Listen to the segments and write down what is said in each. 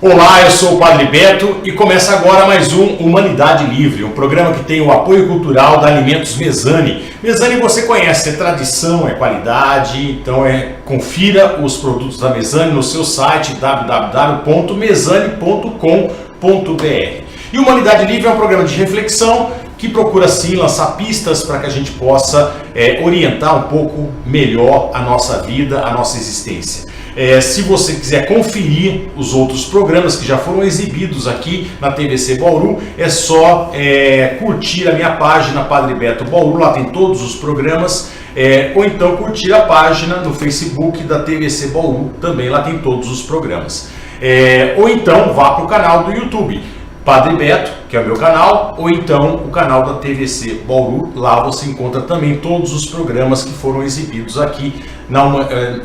Olá, eu sou o Padre Beto e começa agora mais um Humanidade Livre, um programa que tem o apoio cultural da Alimentos Mezzani. Mezzani você conhece, é tradição, é qualidade, então confira os produtos da Mezzani no seu site www.mezzani.com.br. E Humanidade Livre é um programa de reflexão que procura sim lançar pistas para que a gente possa orientar um pouco melhor a nossa vida, a nossa existência. Se você quiser conferir os outros programas que já foram exibidos aqui na TVC Bauru, é só curtir a minha página Padre Beto Bauru, lá tem todos os programas, ou então curtir a página no Facebook da TVC Bauru, também lá tem todos os programas. Ou então vá para o canal do YouTube, Padre Beto, que é o meu canal, ou então o canal da TVC Bauru, lá você encontra também todos os programas que foram exibidos aqui na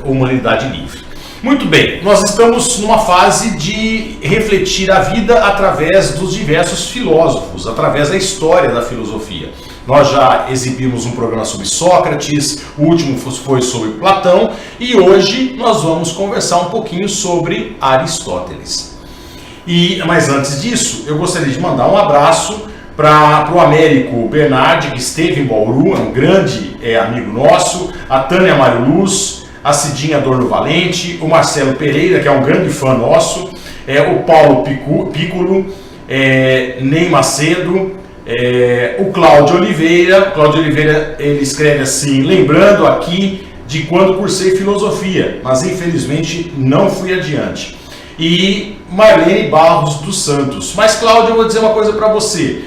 Humanidade Livre. Muito bem, nós estamos numa fase de refletir a vida através dos diversos filósofos, através da história da filosofia. Nós já exibimos um programa sobre Sócrates, o último foi sobre Platão e hoje nós vamos conversar um pouquinho sobre Aristóteles. Mas antes disso, eu gostaria de mandar um abraço para o Américo Bernardi, que esteve em Bauru, é um grande amigo nosso, a Tânia Mário Luz, a Cidinha Adorno Valente, o Marcelo Pereira, que é um grande fã nosso, o Paulo Piccolo, Ney Macedo, o Cláudio Oliveira. Cláudio Oliveira, ele escreve assim: lembrando aqui de quando cursei filosofia, mas infelizmente não fui adiante. E Marlene Barros dos Santos. Mas Cláudio, eu vou dizer uma coisa para você.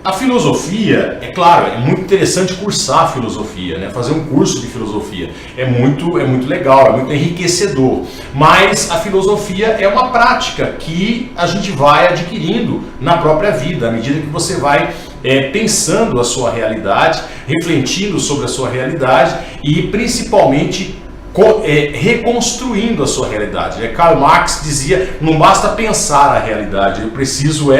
A filosofia, é claro, é muito interessante cursar a filosofia, né? Fazer um curso de filosofia é muito legal, é muito enriquecedor, mas a filosofia é uma prática que a gente vai adquirindo na própria vida, à medida que você vai pensando a sua realidade, refletindo sobre a sua realidade e principalmente reconstruindo a sua realidade. Karl Marx dizia, não basta pensar a realidade, eu preciso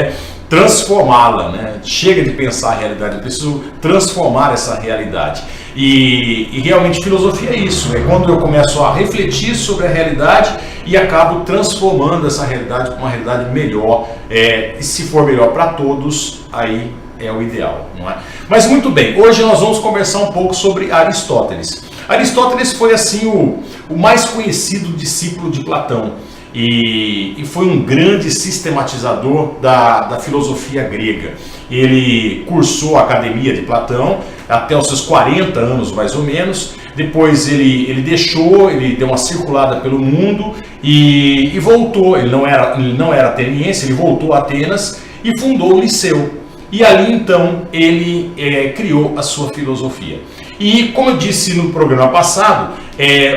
transformá-la, né? Chega de pensar a realidade, eu preciso transformar essa realidade. E realmente filosofia é isso, é quando eu começo a refletir sobre a realidade e acabo transformando essa realidade para uma realidade melhor, e se for melhor para todos, aí é o ideal, não é? Mas muito bem, hoje nós vamos conversar um pouco sobre Aristóteles. Aristóteles foi assim o mais conhecido discípulo de Platão. E foi um grande sistematizador da filosofia grega. Ele cursou a academia de Platão até os seus 40 anos mais ou menos. Depois ele deu uma circulada pelo mundo e voltou. Ele não era ateniense, ele voltou a Atenas e fundou o Liceu. E ali então ele criou a sua filosofia. E como eu disse no programa passado,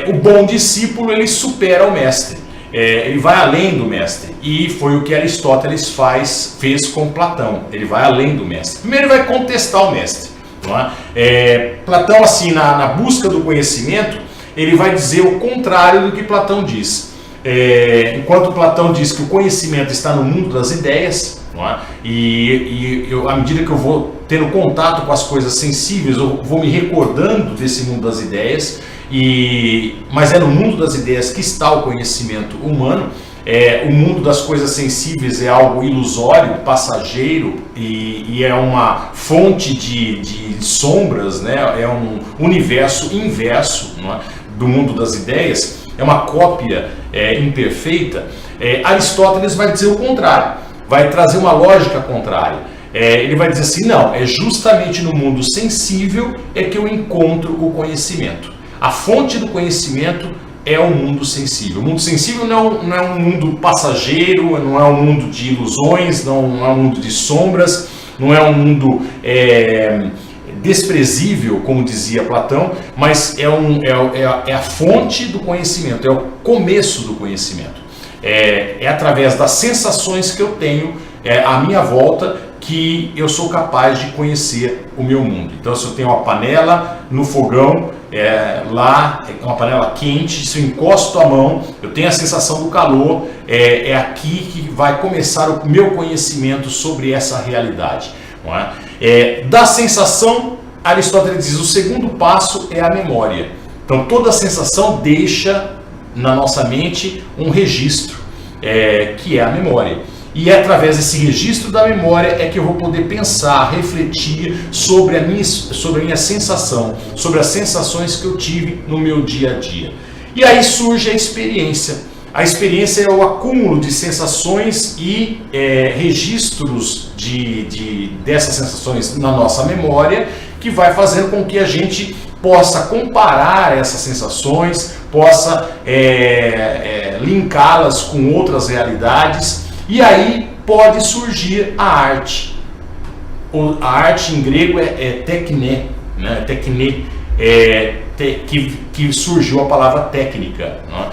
o bom discípulo ele supera o mestre. Ele vai além do mestre, e foi o que Aristóteles fez com Platão. Ele vai além do mestre. Primeiro ele vai contestar o mestre, não é? Platão, assim, na busca do conhecimento, ele vai dizer o contrário do que Platão diz. Enquanto Platão diz que o conhecimento está no mundo das ideias, não é? À medida que eu vou tendo contato com as coisas sensíveis, eu vou me recordando desse mundo das ideias. Mas é no mundo das ideias que está o conhecimento humano. O mundo das coisas sensíveis é algo ilusório, passageiro e é uma fonte de sombras, né? É um universo inverso, não é? Do mundo das ideias, é uma cópia imperfeita. Aristóteles vai dizer o contrário, vai trazer uma lógica contrária. Ele vai dizer assim, não, é justamente no mundo sensível que eu encontro o conhecimento. A fonte do conhecimento é o mundo sensível. O mundo sensível não é um mundo passageiro, não é um mundo de ilusões, não é um mundo de sombras, não é um mundo desprezível, como dizia Platão, mas é a fonte do conhecimento, é o começo do conhecimento. É através das sensações que eu tenho à minha volta que eu sou capaz de conhecer o meu mundo. Então, se eu tenho uma panela no fogão, lá é uma panela quente, se eu encosto a mão, eu tenho a sensação do calor, é aqui que vai começar o meu conhecimento sobre essa realidade. Não é? Da sensação, Aristóteles diz, o segundo passo é a memória. Então toda sensação deixa na nossa mente um registro. que é a memória. E é através desse registro da memória é que eu vou poder pensar, refletir sobre a minha sensação, sobre as sensações que eu tive no meu dia a dia. E aí surge a experiência. A experiência é o acúmulo de sensações e registros dessas sensações na nossa memória, que vai fazendo com que a gente possa comparar essas sensações, possa linká-las com outras realidades, e aí pode surgir a arte. A arte em grego é tekné, né? Tekné, que surgiu a palavra técnica, né?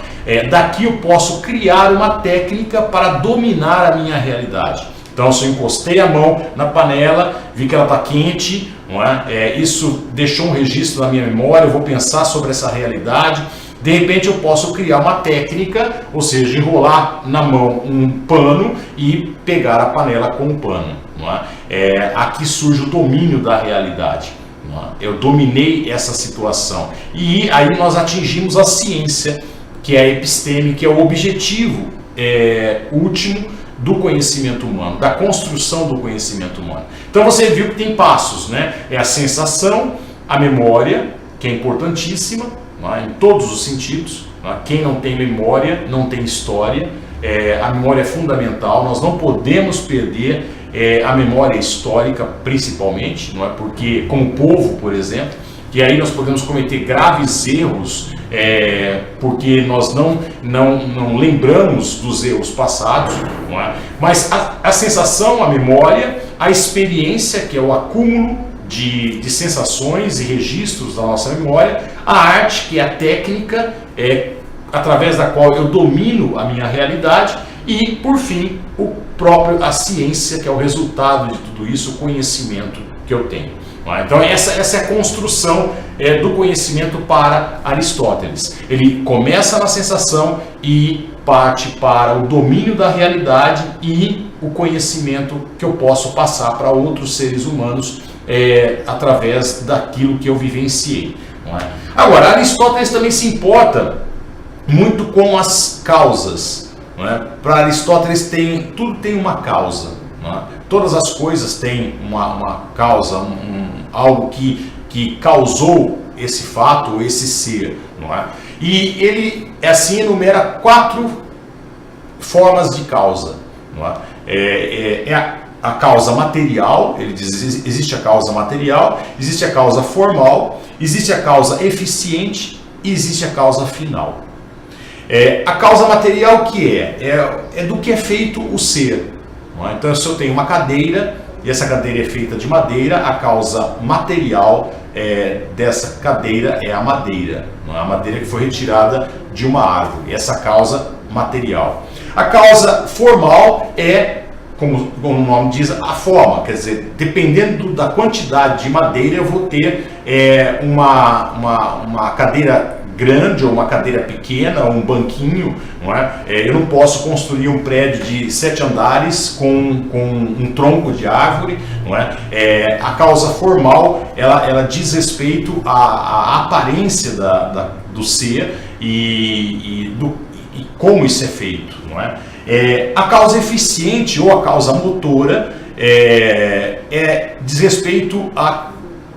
Daqui eu posso criar uma técnica para dominar a minha realidade. Então, se eu encostei a mão na panela, vi que ela está quente, não é? Isso deixou um registro na minha memória, eu vou pensar sobre essa realidade. De repente eu posso criar uma técnica, ou seja, enrolar na mão um pano e pegar a panela com o pano. Não é? Aqui surge o domínio da realidade. Não é? Eu dominei essa situação. E aí nós atingimos a ciência, que é a episteme, que é o objetivo último do conhecimento humano, da construção do conhecimento humano. Então você viu que tem passos, né? É a sensação, a memória, que é importantíssima, em todos os sentidos. Quem não tem memória não tem história. A memória é fundamental, nós não podemos perder a memória histórica, principalmente, não é? Porque como povo, por exemplo, que aí nós podemos cometer graves erros, porque nós não lembramos dos erros passados, não é? Mas a sensação, a memória, a experiência, que é o acúmulo de sensações e registros da nossa memória, a arte, que é a técnica, através da qual eu domino a minha realidade, e, por fim, a ciência, que é o resultado de tudo isso, o conhecimento que eu tenho. Então essa é a construção do conhecimento para Aristóteles. Ele começa na sensação e parte para o domínio da realidade e o conhecimento que eu posso passar para outros seres humanos através daquilo que eu vivenciei. Não é? Agora, Aristóteles também se importa muito com as causas. Não é? Para Aristóteles tudo tem uma causa. Não é? Todas as coisas têm uma causa, algo que causou esse fato, esse ser. Não é? E ele assim enumera 4 formas de causa. Não é? A causa material, ele diz, existe a causa material, existe a causa formal, existe a causa eficiente e existe a causa final. A causa material que é do que é feito o ser. Não é? Então, se eu tenho uma cadeira e essa cadeira é feita de madeira, a causa material dessa cadeira é a madeira. Não é? A madeira que foi retirada de uma árvore, essa causa material. A causa formal como o nome diz, a forma, quer dizer, dependendo da quantidade de madeira, eu vou ter uma cadeira grande ou uma cadeira pequena, ou um banquinho. Não é? Eu não posso construir um prédio de 7 andares com um tronco de árvore. Não é? A causa formal, ela diz respeito à aparência do ser e como isso é feito. Não é? A causa eficiente ou a causa motora diz respeito a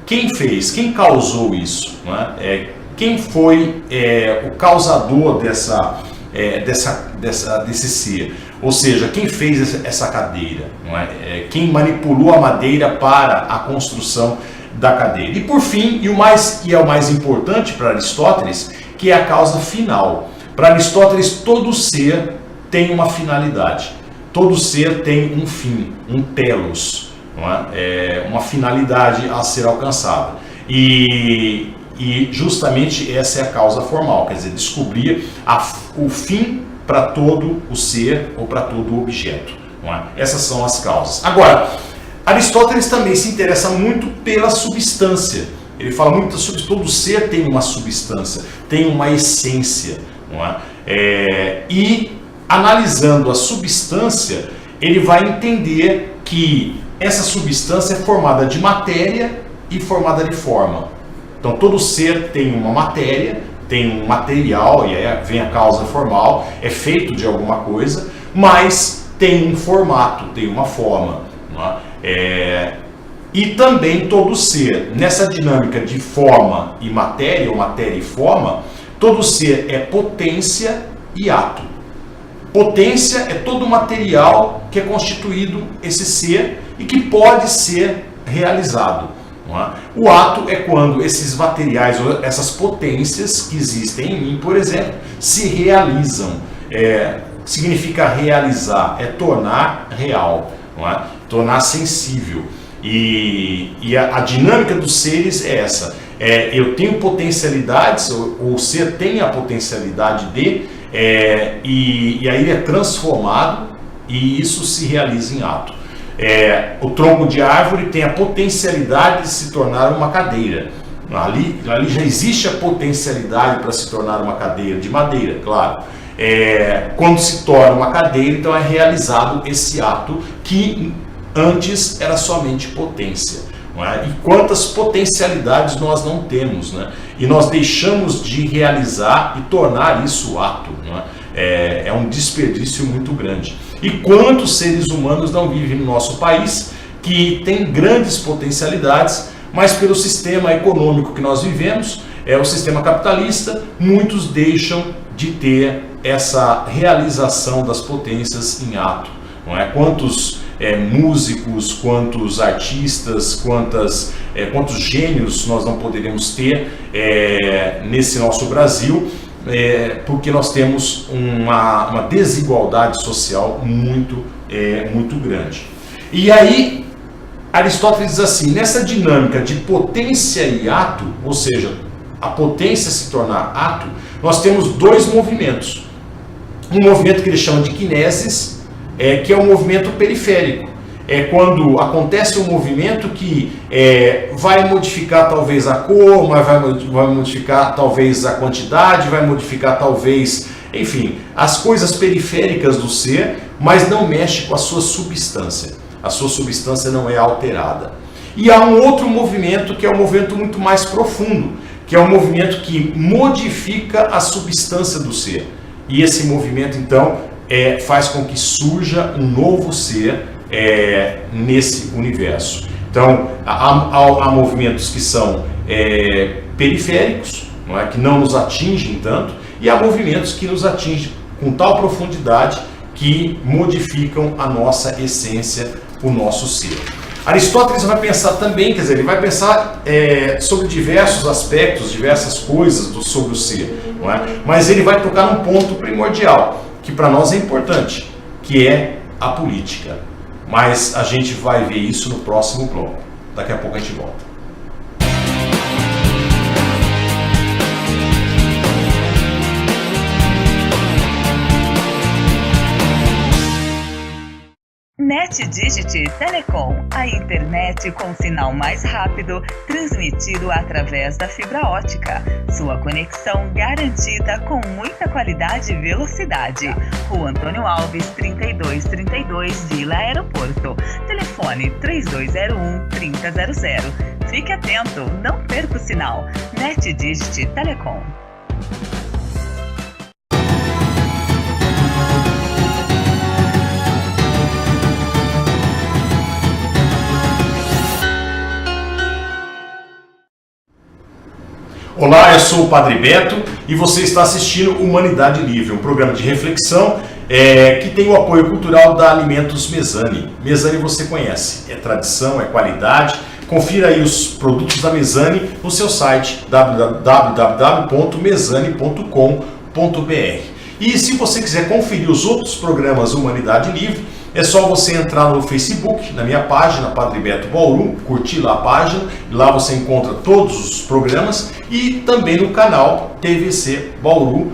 quem fez, quem causou isso. Não é? Quem foi o causador desse ser, ou seja, quem fez essa cadeira, não é? Quem manipulou a madeira para a construção da cadeira. E por fim, é o mais importante para Aristóteles, que é a causa final. Para Aristóteles, todo ser tem uma finalidade, todo ser tem um fim, um telos, não é? Uma finalidade a ser alcançada. E justamente essa é a causa formal, quer dizer, descobrir o fim para todo o ser ou para todo o objeto. Não é? Essas são as causas. Agora, Aristóteles também se interessa muito pela substância. Ele fala muito sobre todo ser tem uma substância, tem uma essência. Não é? E analisando a substância, ele vai entender que essa substância é formada de matéria e formada de forma. Então todo ser tem uma matéria, tem um material, e aí vem a causa formal, é feito de alguma coisa. mas tem um formato, tem uma forma. Não é? E também todo ser, nessa dinâmica de forma e matéria, ou matéria e forma, todo ser é potência e ato. Potência é todo o material que é constituído esse ser e que pode ser realizado. Não é? O ato é quando esses materiais, ou essas potências que existem em mim, por exemplo, se realizam. Significa realizar, é tornar real, não é? Tornar sensível. E a dinâmica dos seres é essa. Eu tenho potencialidades, o ser tem a potencialidade de, e aí ele é transformado e isso se realiza em ato. O tronco de árvore tem a potencialidade de se tornar uma cadeira. Ali já existe a potencialidade para se tornar uma cadeira de madeira, claro. Quando se torna uma cadeira, então é realizado esse ato que antes era somente potência. Não é? E quantas potencialidades nós não temos, né? E nós deixamos de realizar e tornar isso ato. Não é? É um desperdício muito grande. E quantos seres humanos não vivem no nosso país que tem grandes potencialidades, mas pelo sistema econômico que nós vivemos, o sistema capitalista, muitos deixam de ter essa realização das potências em ato. Não é? Quantos músicos, quantos artistas, quantos gênios nós não poderíamos ter nesse nosso Brasil, porque nós temos uma desigualdade social muito grande. E aí Aristóteles diz assim, nessa dinâmica de potência e ato, ou seja, a potência se tornar ato, nós temos dois movimentos. Um movimento que ele chama de kinesis, que é um movimento periférico. É quando acontece um movimento que vai modificar talvez a cor, mas vai modificar talvez a quantidade, vai modificar talvez, enfim, as coisas periféricas do ser, mas não mexe com a sua substância. A sua substância não é alterada. E há um outro movimento que é um movimento muito mais profundo, que é um movimento que modifica a substância do ser. E esse movimento, então, faz com que surja um novo ser nesse universo. Então, há movimentos que são periféricos, não é? Que não nos atingem tanto, e há movimentos que nos atingem com tal profundidade que modificam a nossa essência, o nosso ser. Aristóteles vai pensar também, quer dizer, ele vai pensar sobre diversos aspectos, diversas coisas sobre o ser, não é? Mas ele vai tocar num ponto primordial, que para nós é importante, que é a política. Mas a gente vai ver isso no próximo bloco. Daqui a pouco a gente volta. NetDigit Telecom, a internet com sinal mais rápido, transmitido através da fibra ótica. Sua conexão garantida com muita qualidade e velocidade. Rua Antônio Alves, 3232, Vila Aeroporto. Telefone 3201-3000. Fique atento, não perca o sinal. NetDigit Telecom. Olá, eu sou o Padre Beto e você está assistindo Humanidade Livre, um programa de reflexão que tem o apoio cultural da Alimentos Mesani. Mesani você conhece, é tradição, é qualidade. Confira aí os produtos da Mesani no seu site www.mesani.com.br. E se você quiser conferir os outros programas Humanidade Livre, é só você entrar no Facebook, na minha página, Padre Beto Bauru, curtir lá a página, lá você encontra todos os programas e também no canal TVC Bauru,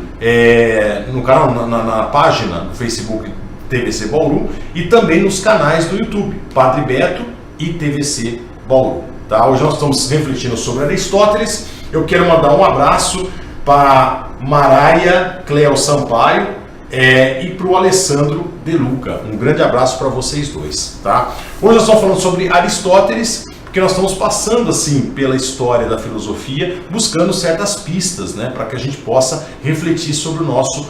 no canal, na página do Facebook TVC Bauru e também nos canais do YouTube, Padre Beto e TVC Bauru. Tá? Hoje nós estamos refletindo sobre Aristóteles. Eu quero mandar um abraço para Maraia Cleo Sampaio, e para o Alessandro De Luca. Um grande abraço para vocês dois. Tá? Hoje nós estamos falando sobre Aristóteles, porque nós estamos passando assim pela história da filosofia, buscando certas pistas, né, para que a gente possa refletir sobre o nosso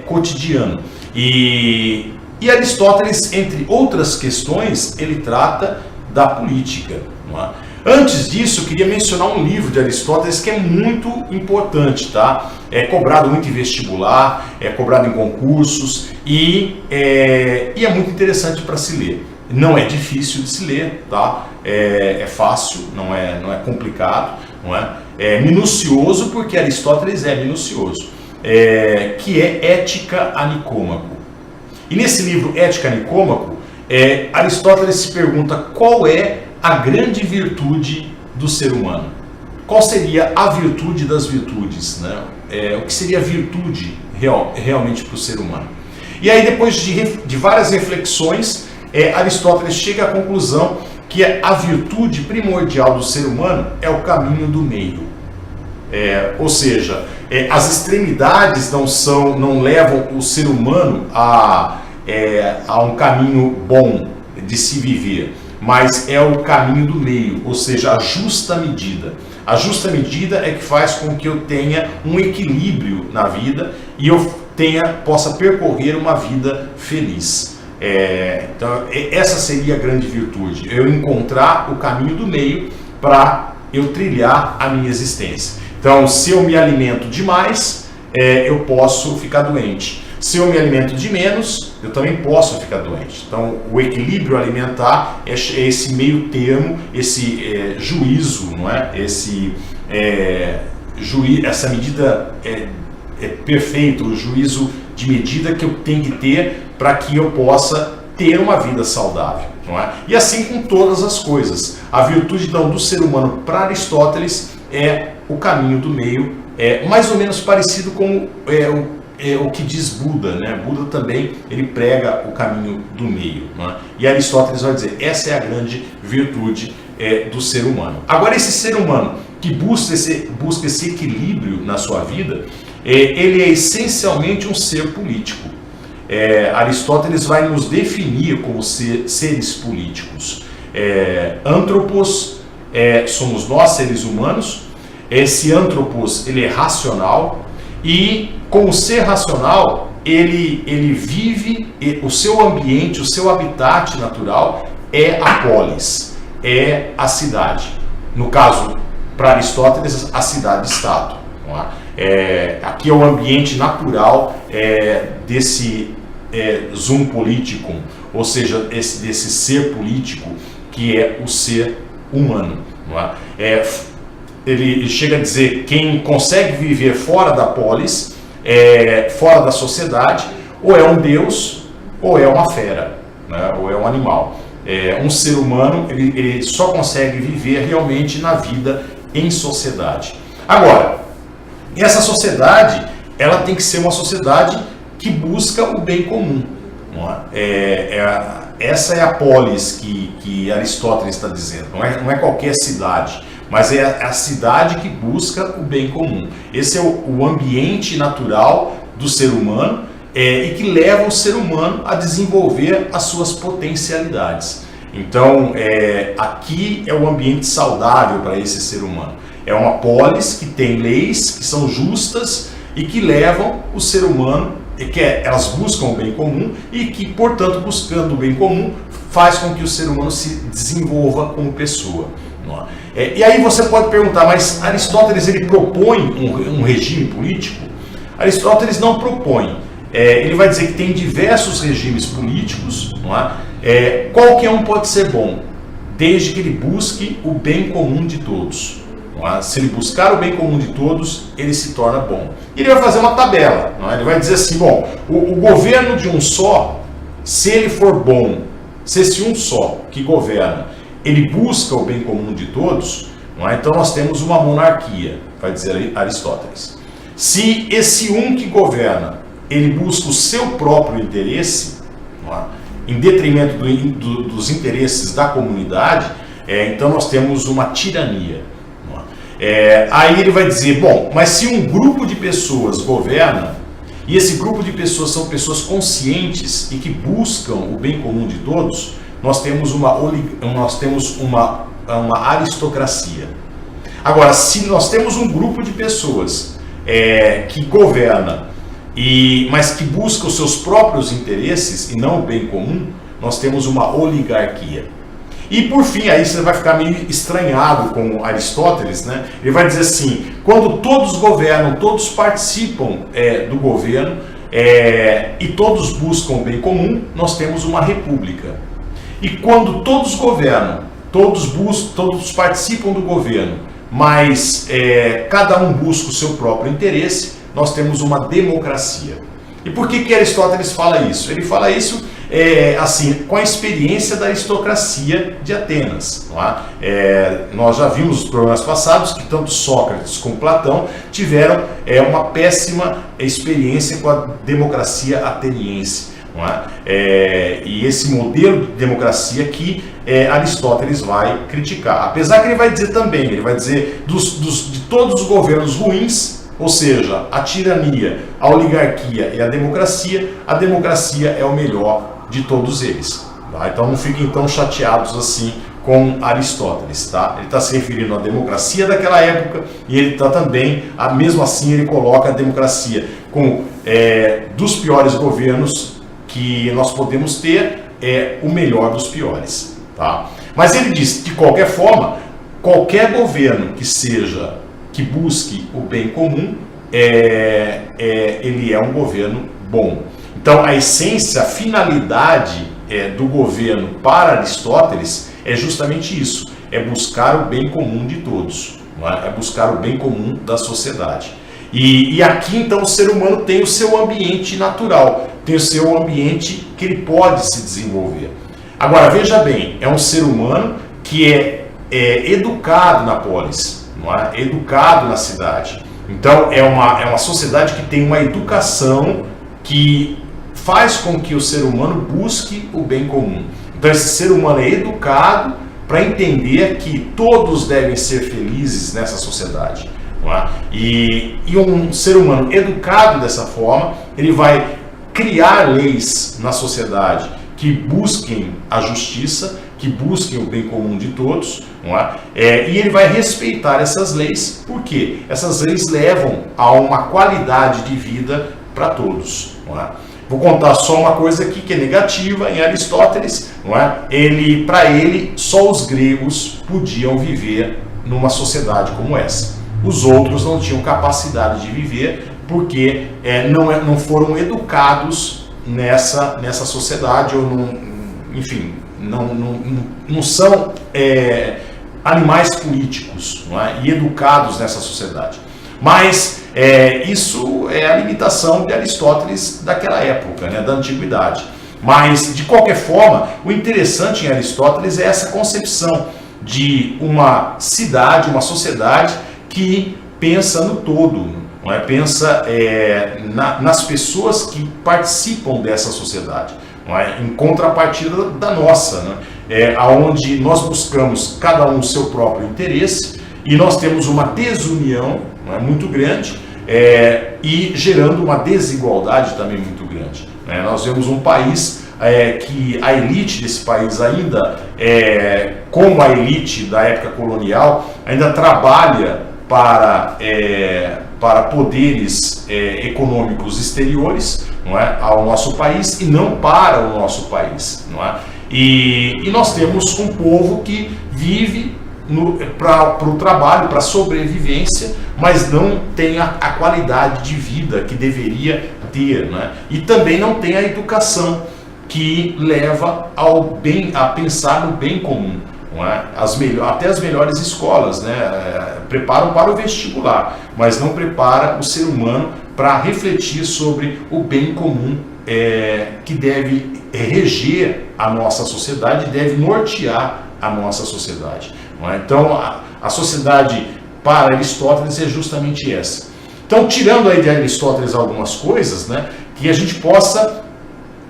cotidiano. E E Aristóteles, entre outras questões, ele trata da política. Não é? Antes disso, eu queria mencionar um livro de Aristóteles que é muito importante, tá? É cobrado muito em vestibular, é cobrado em concursos e é muito interessante para se ler. Não é difícil de se ler, tá? É fácil, não é complicado, não é? É minucioso, porque Aristóteles é minucioso, que é Ética a Nicômaco. E nesse livro Ética a Nicômaco, Aristóteles se pergunta qual é a grande virtude do ser humano. Qual seria a virtude das virtudes, né? O que seria a virtude realmente para o ser humano? E aí, depois de várias reflexões, Aristóteles chega à conclusão que a virtude primordial do ser humano é o caminho do meio. Ou seja, as extremidades não levam o ser humano a um caminho bom de se viver, mas é o caminho do meio, ou seja, a justa medida. A justa medida é que faz com que eu tenha um equilíbrio na vida e eu possa percorrer uma vida feliz. Então, essa seria a grande virtude, eu encontrar o caminho do meio para eu trilhar a minha existência. Então, se eu me alimento demais, eu posso ficar doente. Se eu me alimento de menos, eu também posso ficar doente. Então, o equilíbrio alimentar é esse meio termo, esse juízo, não é? Essa medida perfeita, o juízo de medida que eu tenho que ter para que eu possa ter uma vida saudável, não é? E assim com todas as coisas. A virtude então, do ser humano para Aristóteles é o caminho do meio, mais ou menos parecido com o que diz Buda, né? Buda também ele prega o caminho do meio, não é? E Aristóteles vai dizer, essa é a grande virtude do ser humano. Agora, esse ser humano que busca esse equilíbrio na sua vida, ele é essencialmente um ser político. Aristóteles vai nos definir como seres políticos. Antropos somos nós, seres humanos. Esse antropos ele é racional e, como ser racional, ele vive, o seu ambiente, o seu habitat natural é a polis, é a cidade. No caso, para Aristóteles, a cidade-estado. Aqui é o ambiente natural desse zoom politicum, ou seja, desse ser político que é o ser humano. Não é? Ele chega a dizer, quem consegue viver fora da polis, fora da sociedade, ou é um deus, ou é uma fera, né? Ou é um animal. Um ser humano, ele só consegue viver realmente na vida em sociedade. Agora, essa sociedade, ela tem que ser uma sociedade que busca o bem comum. Não é? Essa é a polis que Aristóteles está dizendo, não é qualquer cidade, mas é a cidade que busca o bem comum. Esse é o ambiente natural do ser humano e que leva o ser humano a desenvolver as suas potencialidades. Então, aqui é o ambiente saudável para esse ser humano. É uma polis que tem leis que são justas e que levam o ser humano, elas buscam o bem comum e que, portanto, buscando o bem comum, faz com que o ser humano se desenvolva como pessoa. E aí você pode perguntar, mas Aristóteles ele propõe um regime político? Aristóteles não propõe. Ele vai dizer que tem diversos regimes políticos, não é? Qualquer um pode ser bom, desde que ele busque o bem comum de todos. Se ele buscar o bem comum de todos, ele se torna bom. E ele vai fazer uma tabela, não é? Ele vai dizer assim, bom, o governo de um só, se ele for bom, se esse um só que governa, ele busca o bem comum de todos, não é? Então nós temos uma monarquia, vai dizer Aristóteles. Se esse um que governa, ele busca o seu próprio interesse, não é? Em detrimento dos interesses da comunidade, então nós temos uma tirania. Aí ele vai dizer, bom, mas se um grupo de pessoas governa, e esse grupo de pessoas são pessoas conscientes e que buscam o bem comum de todos, nós temos uma aristocracia. Agora, se nós temos um grupo de pessoas que governa mas que busca os seus próprios interesses e não o bem comum, nós temos uma oligarquia. E por fim, aí você vai ficar meio estranhado com Aristóteles, né? Ele vai dizer assim: quando todos governam, todos participam do governo e todos buscam o bem comum, nós temos uma república. E quando todos governam, todos participam do governo, mas cada um busca o seu próprio interesse, nós temos uma democracia. E por que Aristóteles fala isso? Ele fala isso assim, com a experiência da aristocracia de Atenas. Não é? Nós já vimos nos programas passados que tanto Sócrates como Platão tiveram uma péssima experiência com a democracia ateniense. Não é? E esse modelo de democracia que Aristóteles vai criticar. Apesar que ele vai dizer também, ele vai dizer de todos os governos ruins, ou seja, a tirania, a oligarquia e a democracia é o melhor de todos eles. Tá? Então não fiquem tão chateados assim com Aristóteles. Tá? Ele está se referindo à democracia daquela época e ele está também, mesmo assim ele coloca a democracia como dos piores governos que nós podemos ter, o melhor dos piores. Tá? Mas ele diz, de qualquer forma, qualquer governo que busque o bem comum, ele é um governo bom. Então a essência, a finalidade do governo para Aristóteles é justamente isso, é buscar o bem comum de todos, não é? É buscar o bem comum da sociedade. E aqui então o ser humano tem o seu ambiente natural, tem o seu ambiente que ele pode se desenvolver. Agora veja bem, é um ser humano que é educado na polis, não é? Educado na cidade. Então é uma sociedade que tem uma educação que faz com que o ser humano busque o bem comum. Então esse ser humano é educado para entender que todos devem ser felizes nessa sociedade. Não é? E um ser humano educado dessa forma, ele vai criar leis na sociedade que busquem a justiça, que busquem o bem comum de todos, não é? E ele vai respeitar essas leis, porque essas leis levam a uma qualidade de vida para todos. Não é? Vou contar só uma coisa aqui que é negativa em Aristóteles, não é? Para ele, só os gregos podiam viver numa sociedade como essa. Os outros não tinham capacidade de viver porque não foram educados nessa sociedade, ou enfim, não são animais políticos, não é? E educados nessa sociedade. Mas isso é a limitação de Aristóteles daquela época, né, da antiguidade. Mas, de qualquer forma, o interessante em Aristóteles é essa concepção de uma cidade, uma sociedade que pensa no todo, não é? Pensa nas pessoas que participam dessa sociedade, não é? Em contrapartida da nossa, né? Onde nós buscamos cada um o seu próprio interesse e nós temos uma desunião, não é, muito grande, e gerando uma desigualdade também muito grande. Né? Nós vemos um país que a elite desse país ainda, como a elite da época colonial, ainda trabalha para poderes econômicos exteriores, não é, ao nosso país e não para o nosso país. Não é? E nós temos um povo que vive para o trabalho, para a sobrevivência, mas não tem a qualidade de vida que deveria ter, né? E também não tem a educação que leva a pensar no bem comum. Não é? Até as melhores escolas, né, preparam para o vestibular, mas não prepara o ser humano para refletir sobre o bem comum que deve reger a nossa sociedade, deve nortear a nossa sociedade. Não é? Então a sociedade para Aristóteles é justamente essa. Então, tirando aí de Aristóteles algumas coisas, né, que a gente possa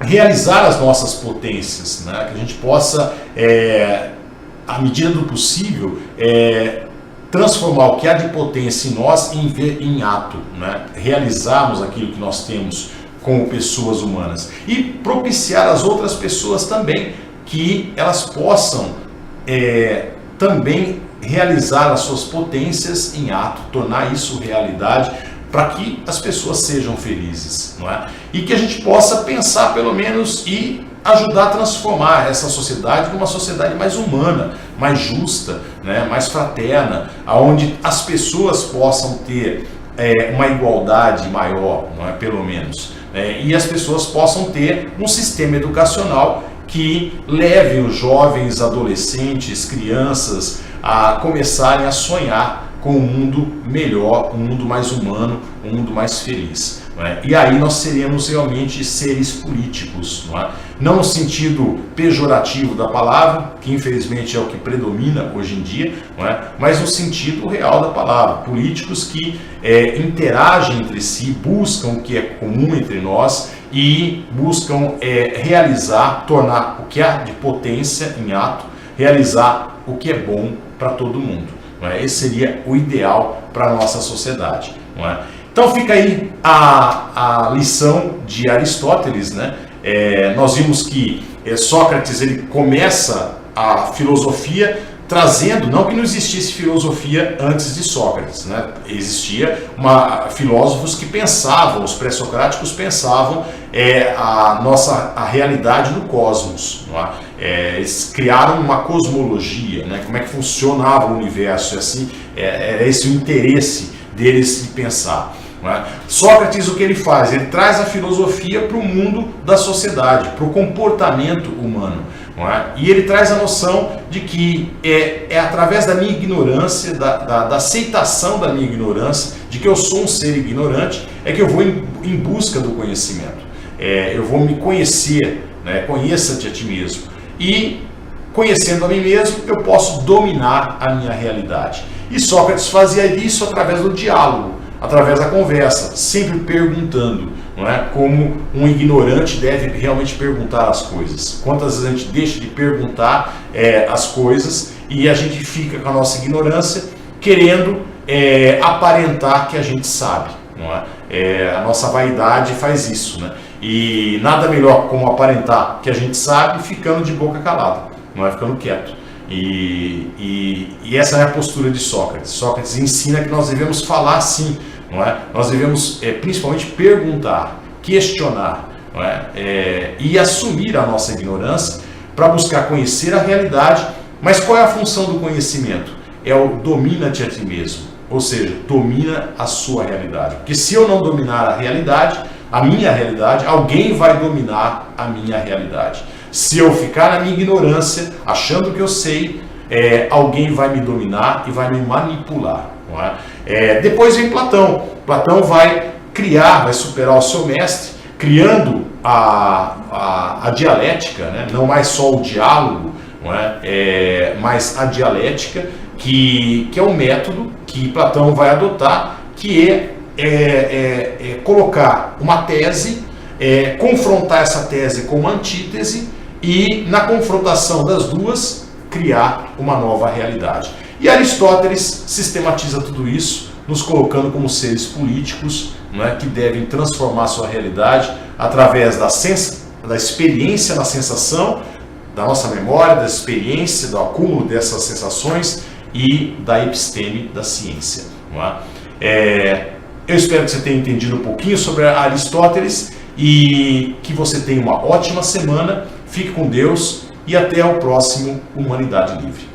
realizar as nossas potências, né, que a gente possa, à medida do possível, transformar o que há de potência em nós em ato, né, realizarmos aquilo que nós temos como pessoas humanas e propiciar às outras pessoas também que elas possam também realizar as suas potências em ato, tornar isso realidade, para que as pessoas sejam felizes, não é? E que a gente possa pensar pelo menos e ajudar a transformar essa sociedade numa sociedade mais humana, mais justa, né? Mais fraterna, onde as pessoas possam ter uma igualdade maior, não é? Pelo menos, e as pessoas possam ter um sistema educacional que leve os jovens, adolescentes, crianças a começarem a sonhar com um mundo melhor, um mundo mais humano, um mundo mais feliz. Não é? E aí nós seremos realmente seres políticos, não é? Não no sentido pejorativo da palavra, que infelizmente é o que predomina hoje em dia, não é? Mas no sentido real da palavra, políticos que interagem entre si, buscam o que é comum entre nós e buscam realizar, tornar o que há de potência em ato, realizar o que é bom para todo mundo. Não é? Esse seria o ideal para a nossa sociedade. Não é? Então fica aí a lição de Aristóteles, né? Nós vimos que Sócrates ele começa a filosofia trazendo, não que não existisse filosofia antes de Sócrates, né? Existia filósofos que pensavam, os pré-socráticos pensavam a realidade do cosmos, não é? Eles criaram uma cosmologia, né? Como é que funcionava o universo, e assim, era esse o interesse deles de pensar. Não é? Sócrates, o que ele faz? Ele traz a filosofia para o mundo da sociedade, para o comportamento humano. Não é? E ele traz a noção de que é através da minha ignorância, da aceitação da minha ignorância, de que eu sou um ser ignorante, é que eu vou em busca do conhecimento. Eu vou me conhecer, né? Conheça-te a ti mesmo. E conhecendo a mim mesmo, eu posso dominar a minha realidade. E Sócrates fazia isso através do diálogo, através da conversa, sempre perguntando, não é? Como um ignorante deve realmente perguntar as coisas. Quantas vezes a gente deixa de perguntar as coisas e a gente fica com a nossa ignorância querendo aparentar que a gente sabe, não é? A nossa vaidade faz isso, né? E nada melhor como aparentar que a gente sabe ficando de boca calada, não é? Ficando quieto. E essa é a postura de Sócrates. Sócrates ensina que nós devemos falar sim, não é? Nós devemos principalmente perguntar, questionar, não é? E assumir a nossa ignorância para buscar conhecer a realidade. Mas qual é a função do conhecimento? É o domina-te a ti mesmo, ou seja, domina a sua realidade. Porque se eu não dominar a minha realidade, alguém vai dominar a minha realidade. Se eu ficar na minha ignorância, achando que eu sei, alguém vai me dominar e vai me manipular. Não é? Depois vem Platão. Platão vai superar o seu mestre, criando a dialética, né? Não mais só o diálogo, não é? Mas a dialética, que é um método que Platão vai adotar, que é colocar uma tese, confrontar essa tese com uma antítese e, na confrontação das duas, criar uma nova realidade. E Aristóteles sistematiza tudo isso, nos colocando como seres políticos, não é, que devem transformar sua realidade através da experiência na sensação, da nossa memória, da experiência, do acúmulo dessas sensações e da episteme, da ciência. Não é? Eu espero que você tenha entendido um pouquinho sobre Aristóteles e que você tenha uma ótima semana. Fique com Deus e até o próximo Humanidade Livre.